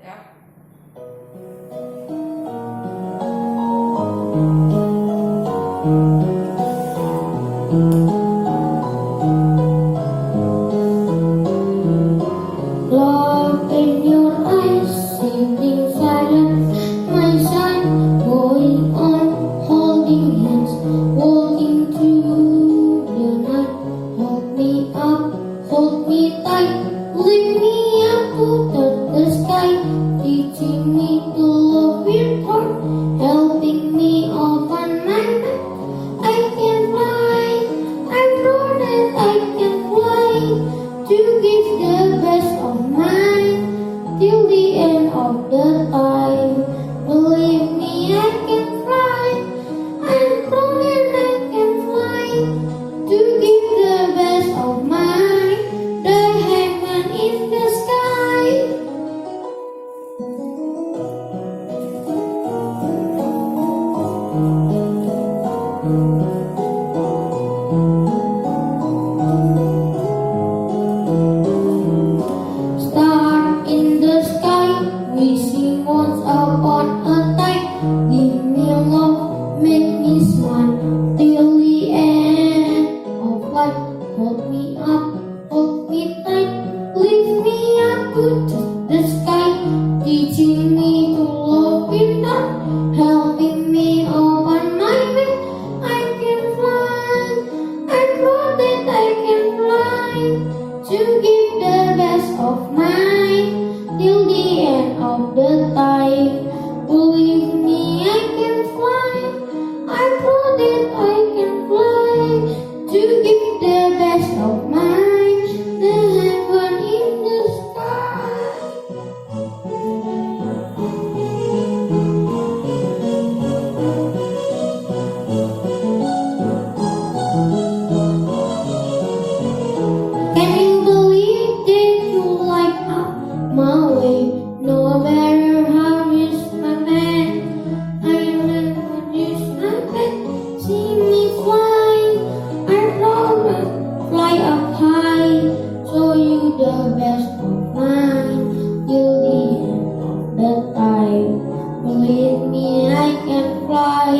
Yeah. Love in your eyes, singing silent, my son, going on, holding hands, walking through the night. Hold me up, hold me tight, lift me up to touch the sky, teaching me to love your heart, helping me open my mind. I can fly, I know that I can fly, to give the best of mine till the end of the time. Believe me, I can fly. I'm strong and I can fly to give the best of mine. The heaven in the sky. Star in the sky, we sing once upon a time. Give me love, make me smile till the end of life. Hold me up, hold me tight, lift me up to the sky, teaching me to love in dark, helping me open my mind. I can fly, I know that I can fly to give the best of mine till the end of the time. Believe me, I can fly. I know that I can fly to give the best of mine. The heaven in the sky. Can you believe that you light up my way? No matter how is my man, I never use my bed. See me fly, I always fly up high. Show you the best of mine till the end of the time. Believe me, I can fly.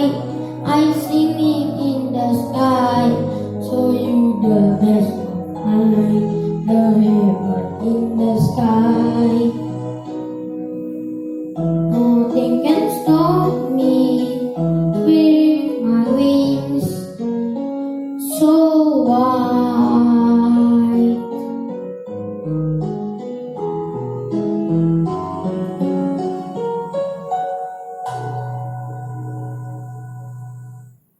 I see me in the sky. Show you the best of mine, the heaven in the sky.